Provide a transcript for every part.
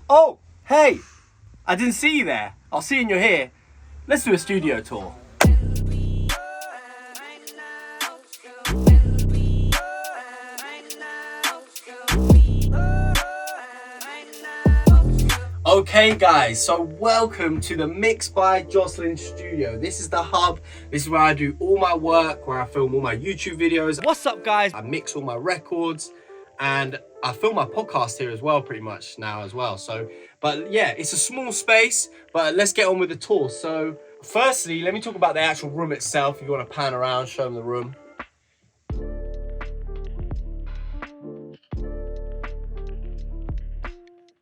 Oh, hey, I didn't see you there. I'll see you're here. Let's do a studio tour. Okay guys, so welcome to the Mix by Jocelyn studio. This is the hub. This is where I do all my work, where I film all my YouTube videos. What's up guys? I mix all my records and I film my podcast here as well pretty much now as well. So, but yeah, it's a small space, but let's get on with the tour. So firstly, let me talk about the actual room itself. If you want to pan around, show them the room.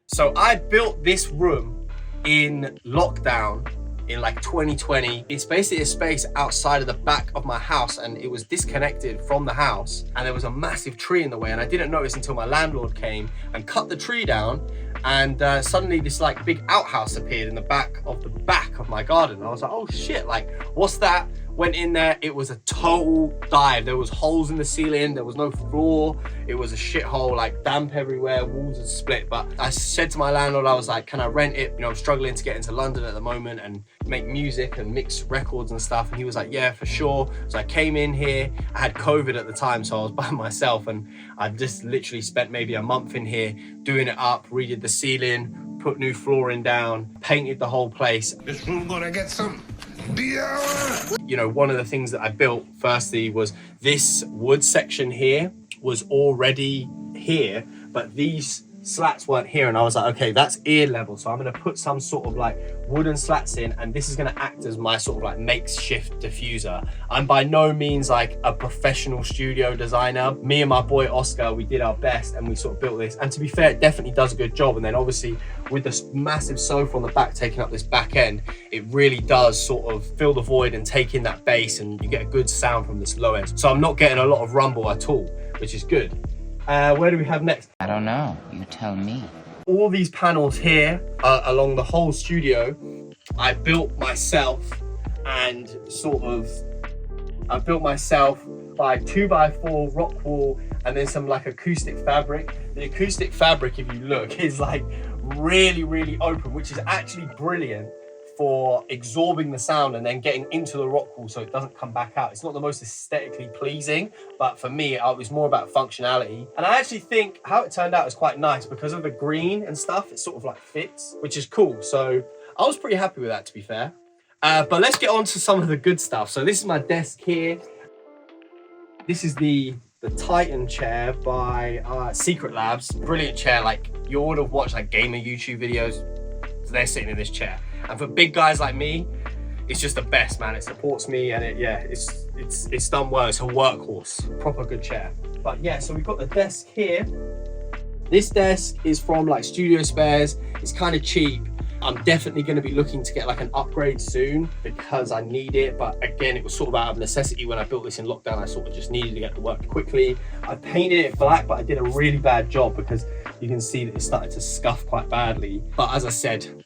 So I built this room in lockdown in like 2020. It's basically a space outside of the back of my house and it was disconnected from the house and there was a massive tree in the way and I didn't notice until my landlord came and cut the tree down and suddenly this like big outhouse appeared in the back of my garden. And I was like, oh shit, like what's that? Went in there, it was a total dive. There was holes in the ceiling, there was no floor. It was a shithole, like damp everywhere, walls had split. But I said to my landlord, I was like, can I rent it? You know, I'm struggling to get into London at the moment and make music and mix records and stuff. And he was like, yeah, for sure. So I came in here, I had COVID at the time, so I was by myself and I just literally spent maybe a month in here doing it up, redid the ceiling, put new flooring down, painted the whole place. This room gonna get some. You know, one of the things that I built firstly was this wood section here was already here, but these slats weren't here. And I was like, okay, that's ear level. So I'm going to put some sort of like wooden slats in and this is going to act as my sort of like makeshift diffuser. I'm by no means like a professional studio designer. Me and my boy Oscar, we did our best and we sort of built this. And to be fair, it definitely does a good job. And then obviously with this massive sofa on the back taking up this back end, it really does sort of fill the void and take in that bass and you get a good sound from this low end. So I'm not getting a lot of rumble at all, which is good. Where do we have next? I don't know, you tell me. All these panels here along the whole studio, I built myself and I built myself by 2x4 rock wool and then some like acoustic fabric. The acoustic fabric, if you look, is like really, really open, which is actually brilliant for absorbing the sound and then getting into the rock wool so it doesn't come back out. It's not the most aesthetically pleasing, but for me, it was more about functionality. And I actually think how it turned out is quite nice because of the green and stuff. It sort of like fits, which is cool. So I was pretty happy with that, to be fair. But let's get on to some of the good stuff. So this is my desk here. This is the Titan chair by Secret Labs. Brilliant chair. Like you would have watched like gamer YouTube videos. They're sitting in this chair. And for big guys like me, it's just the best, man. It supports me and it's done well. It's a workhorse, proper good chair. But yeah, so we've got the desk here. This desk is from like Studio Spares. It's kind of cheap. I'm definitely going to be looking to get like an upgrade soon because I need it. But again, it was sort of out of necessity when I built this in lockdown. I sort of just needed to get to work quickly. I painted it black, but I did a really bad job because you can see that it started to scuff quite badly. But as I said,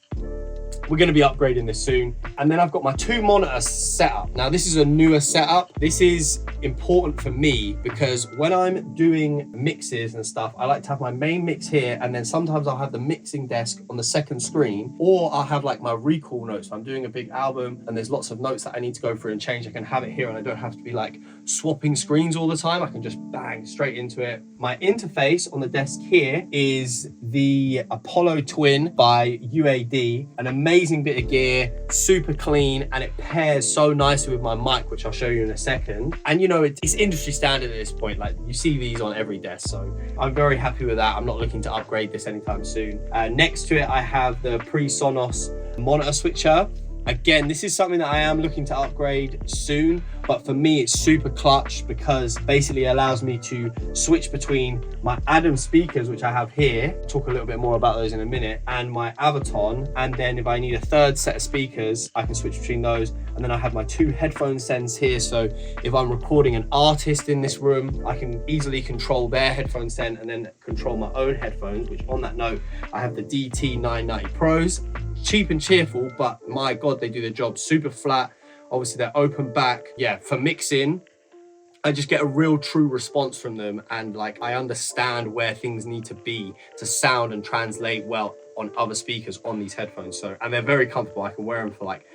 we're going to be upgrading this soon. And then I've got my 2 monitors set up. Now this is a newer setup. This is important for me because when I'm doing mixes and stuff, I like to have my main mix here. And then sometimes I'll have the mixing desk on the second screen, or I'll have like my recall notes. If I'm doing a big album and there's lots of notes that I need to go through and change, I can have it here and I don't have to be like swapping screens all the time. I can just bang straight into it. My interface on the desk here is the Apollo Twin by UAD, an amazing bit of gear, super clean, and it pairs so nicely with my mic, which I'll show you in a second. And you know, it's industry standard at this point. Like you see these on every desk, so I'm very happy with that. I'm not looking to upgrade this anytime soon. Next to it, I have the pre-Sonos monitor switcher. Again, this is something that I am looking to upgrade soon, but for me it's super clutch because basically it allows me to switch between my Adam speakers, which I have here, talk a little bit more about those in a minute, and my Avaton. And then if I need a third set of speakers, I can switch between those. And then I have my 2 headphone stands here. So if I'm recording an artist in this room, I can easily control their headphone stand and then control my own headphones, which on that note, I have the DT990 Pros. Cheap and cheerful, but my God, they do the job. Super flat. Obviously they're open back. Yeah, for mixing, I just get a real true response from them. And like, I understand where things need to be to sound and translate well on other speakers on these headphones. So, and they're very comfortable. I can wear them for like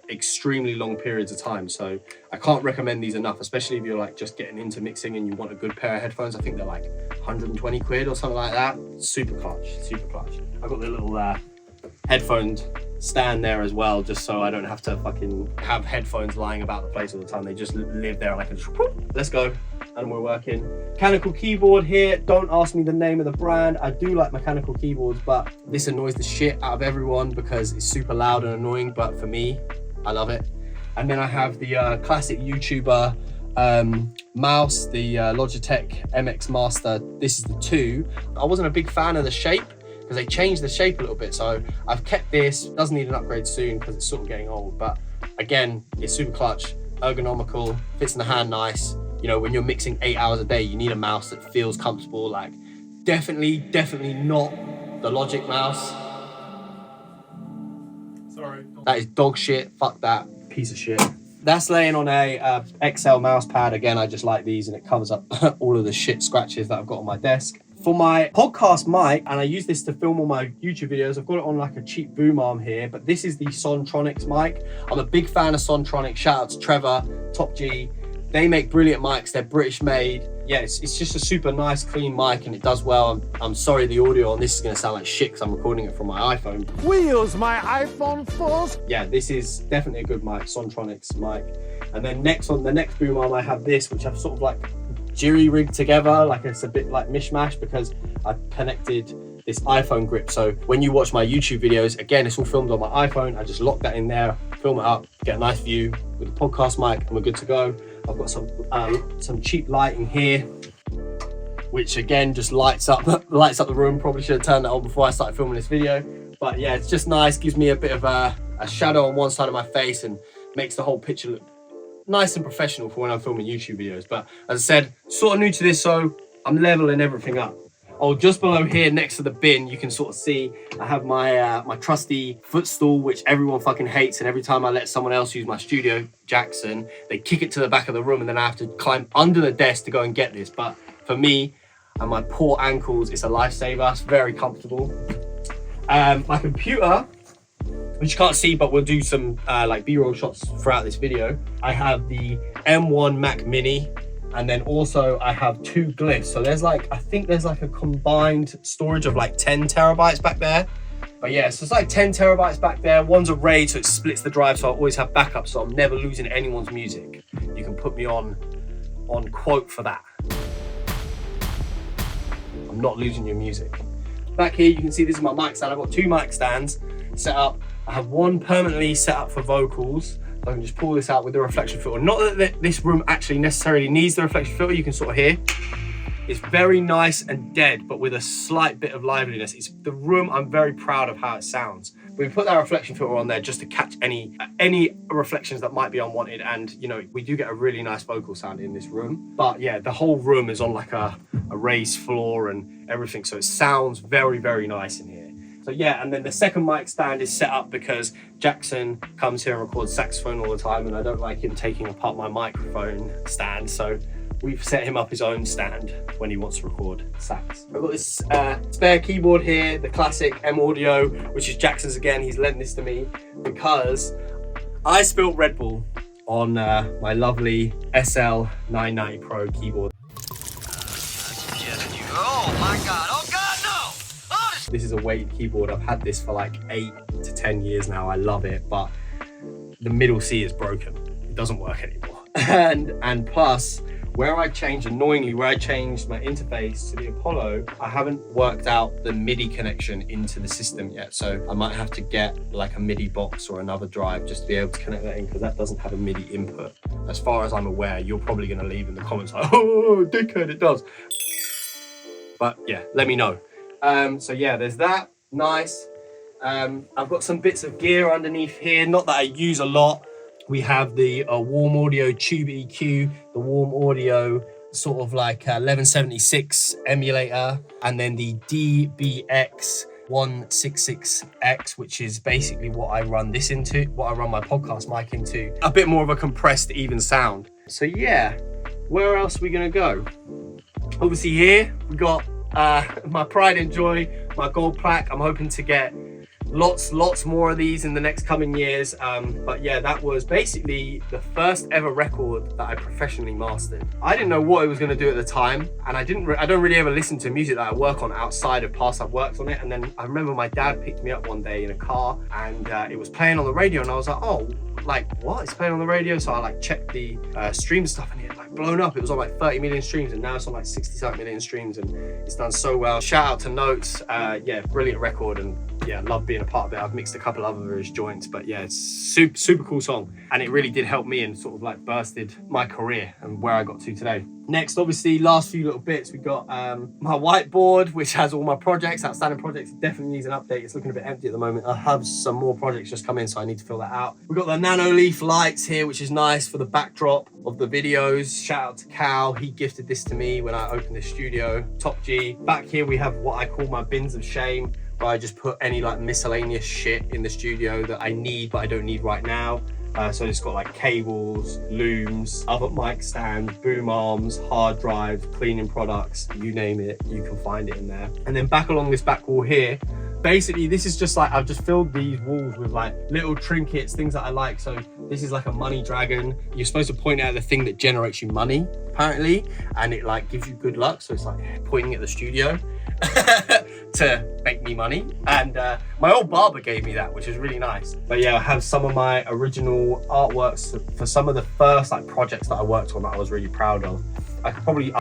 extremely long periods of time. So I can't recommend these enough, especially if you're like just getting into mixing and you want a good pair of headphones. I think they're like 120 quid or something like that. Super clutch, super clutch. I've got the little headphone stand there as well, just so I don't have to fucking have headphones lying about the place all the time. They just live there and I can just whoop, let's go, and we're working. Mechanical keyboard here. Don't ask me the name of the brand. I do like mechanical keyboards, but this annoys the shit out of everyone because it's super loud and annoying, but for me, I love it. And then I have the classic YouTuber mouse, the Logitech MX Master. This is the 2. I wasn't a big fan of the shape because they changed the shape a little bit, so I've kept this. Doesn't need an upgrade soon because it's sort of getting old, but again, it's super clutch, ergonomical, fits in the hand nice. You know, when you're mixing 8 hours a day, you need a mouse that feels comfortable. Like, definitely not the Logic mouse. Sorry. That is dog shit. Fuck that piece of shit. That's laying on a XL mouse pad. Again, I just like these and it covers up all of the shit scratches that I've got on my desk. For my podcast mic, and I use this to film all my YouTube videos, I've got it on like a cheap boom arm here, but this is the Sontronics mic. I'm a big fan of Sontronics. Shout out to Trevor, Top G. They make brilliant mics. They're British made. Yeah, it's just a super nice, clean mic and it does well. I'm sorry the audio on this is gonna sound like shit because I'm recording it from my iPhone. We use my iPhone first. Yeah, this is definitely a good mic, Sontronics mic. And then next on the next boom arm, I have this, which I've sort of like jury-rigged together. Like it's a bit like mishmash because I've connected this iPhone grip. So when you watch my YouTube videos, again, it's all filmed on my iPhone. I just lock that in there, film it up, get a nice view with the podcast mic, and we're good to go. I've got some cheap lighting here, which again just lights up the room. Probably should have turned that on before I started filming this video, but yeah, it's just nice. Gives me a bit of a shadow on one side of my face and makes the whole picture look nice and professional for when I'm filming YouTube videos. But as I said, sort of new to this, so I'm leveling everything up. Oh, just below here next to the bin, you can sort of see I have my my trusty footstool, which everyone fucking hates. And every time I let someone else use my studio, Jackson, they kick it to the back of the room and then I have to climb under the desk to go and get this. But for me and my poor ankles, it's a lifesaver. It's very comfortable. My computer, which you can't see, but we'll do some like B-roll shots throughout this video. I have the M1 Mac Mini. And then also I have 2 glyphs. So there's like, I think there's like a combined storage of like 10 terabytes back there. But yeah, so it's like 10 terabytes back there. One's a RAID, so it splits the drive. So I always have backup. So I'm never losing anyone's music. You can put me on quote for that. I'm not losing your music. Back here, you can see this is my mic stand. I've got 2 mic stands set up. I have one permanently set up for vocals. So I can just pull this out with the reflection filter. Not that this room actually necessarily needs the reflection filter, you can sort of hear. It's very nice and dead, but with a slight bit of liveliness. It's the room, I'm very proud of how it sounds. We put that reflection filter on there just to catch any reflections that might be unwanted. And you know, we do get a really nice vocal sound in this room. But yeah, the whole room is on like a raised floor and everything. So it sounds very, very nice in here. So yeah, and then the second mic stand is set up because Jackson comes here and records saxophone all the time and I don't like him taking apart my microphone stand. So we've set him up his own stand when he wants to record sax. I've got this spare keyboard here, the classic M Audio, which is Jackson's again. He's lent this to me because I spilled Red Bull on my lovely SL 990 Pro keyboard. Oh my God, oh God, no! This is a weighted keyboard. I've had this for like 8 to 10 years now. I love it, but the middle C is broken. It doesn't work anymore. And plus, where I changed my interface to the Apollo, I haven't worked out the MIDI connection into the system yet. So I might have to get like a MIDI box or another drive just to be able to connect that in because that doesn't have a MIDI input. As far as I'm aware, you're probably gonna leave in the comments like, oh, dickhead, it does. But yeah, let me know. So yeah, there's that, nice. I've got some bits of gear underneath here, not that I use a lot. We have the Warm Audio Tube EQ, the Warm Audio sort of like 1176 emulator, and then the DBX 166X, which is basically what I run this into, what I run my podcast mic into. A bit more of a compressed, even sound. So yeah, where else are we gonna go? Obviously here, we got my pride and joy, my gold plaque. I'm hoping to get lots more of these in the next coming years. But yeah, that was basically the first ever record that I professionally mastered. I didn't know what I was going to do at the time, and I don't really ever listen to music that I work on outside of past I've worked on it. And then I remember my dad picked me up one day in a car, and it was playing on the radio, and I was like, oh, like what? It's playing on the radio? So I like checked the stream stuff, and it had like blown up. It was on like 30 million streams, and now it's on like 60-something million streams, and it's done so well. Shout out to Notes. Yeah, brilliant record, and yeah, love being a part of it. I've mixed a couple of other joints, but yeah, it's super cool song, and it really did help me and sort of like bursted my career and where I got to today. Next, obviously, last few little bits, we got my whiteboard, which has all my projects, outstanding projects. It definitely needs an update. It's looking a bit empty at the moment. I have some more projects just come in, so I need to fill that out. We've got the nano leaf lights here, which is nice for the backdrop of the videos. Shout out to Cal, he gifted this to me when I opened the studio. Top G. Back here we have what I call my bins of shame, where I just put any like miscellaneous shit in the studio that I need but I don't need right now. So it's got like cables, looms, other mic stands, boom arms, hard drives, cleaning products, you name it, you can find it in there. And then back along this back wall here, basically this is just like, I've just filled these walls with like little trinkets, things that I like. So this is like a money dragon. You're supposed to point out the thing that generates you money, apparently, and it like gives you good luck. So it's like pointing at the studio to make me money. And my old barber gave me that, which is really nice. But yeah, I have some of my original artworks for some of the first like projects that I worked on that I was really proud of. I could probably...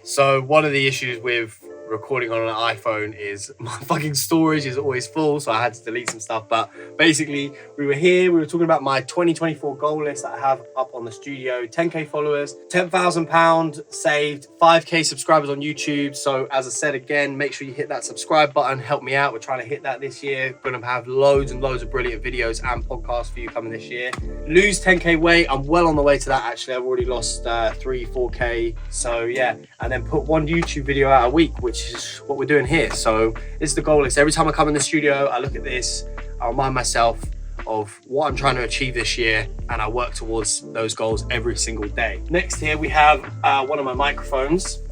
So one of the issues with recording on an iPhone is my fucking storage is always full, so I had to delete some stuff. But basically, we were talking about my 2024 goal list that I have up on the studio. 10k followers, £10,000 saved, 5k subscribers on YouTube. So as I said again, make sure you hit that subscribe button, help me out. We're trying to hit that this year. Gonna have loads and loads of brilliant videos and podcasts for you coming this year. Lose 10k weight, I'm well on the way to that actually. I've already lost 3-4k, so yeah. And then put one YouTube video out a week, which is what we're doing here. So this is the goal list. Every time I come in the studio, I look at this, I remind myself of what I'm trying to achieve this year, and I work towards those goals every single day. Next here we have one of my microphones.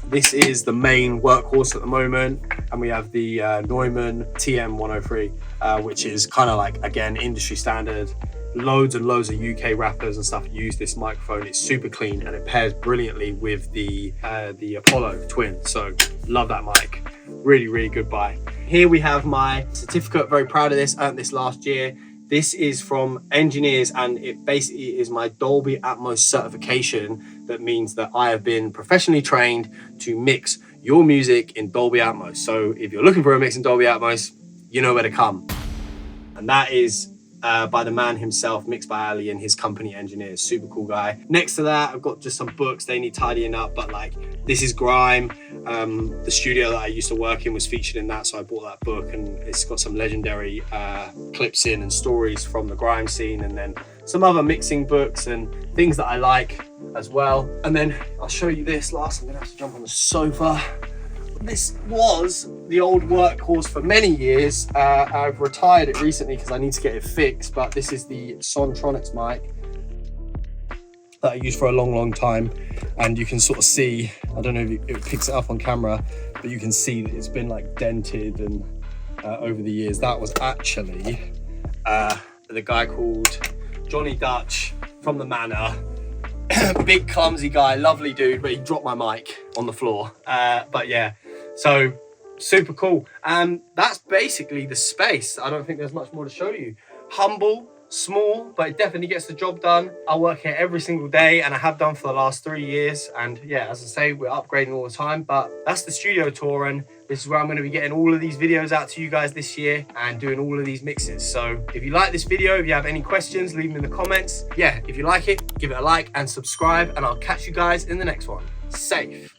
This is the main workhorse at the moment, and we have the Neumann TM103, which is kind of like, again, industry standard. Loads and loads of UK rappers and stuff use this microphone. It's super clean and it pairs brilliantly with the Apollo Twin. So love that mic. Really good buy. Here we have my certificate. Very proud of this. Earned this last year. This is from engineers, and it basically is my Dolby Atmos certification. That means that I have been professionally trained to mix your music in Dolby Atmos. So if you're looking for a mix in Dolby Atmos, you know where to come. And that is by the man himself, mixed by Ali and his company engineers. Super cool guy. Next to that, I've got just some books. They need tidying up, but like, this is Grime. The studio that I used to work in was featured in that, so I bought that book, and it's got some legendary clips in and stories from the grime scene, and then some other mixing books and things that I like as well. And then I'll show you this last. I'm gonna have to jump on the sofa. This was the old workhorse for many years. I've retired it recently because I need to get it fixed, but this is the Sontronics mic that I used for a long time, and you can sort of see, I don't know if it picks it up on camera, but you can see that it's been like dented and over the years. That was actually the guy called Johnny Dutch from the Manor. Big clumsy guy, lovely dude, but he dropped my mic on the floor. But yeah, so super cool. And that's basically the space. I don't think there's much more to show you. Humble, small, but it definitely gets the job done. I work here every single day, and I have done for the last 3 years. And yeah, as I say, we're upgrading all the time, but that's the studio tour, and this is where I'm going to be getting all of these videos out to you guys this year and doing all of these mixes. So if you like this video, if you have any questions, leave them in the comments. Yeah, if you like it, give it a like and subscribe, and I'll catch you guys in the next one. Safe.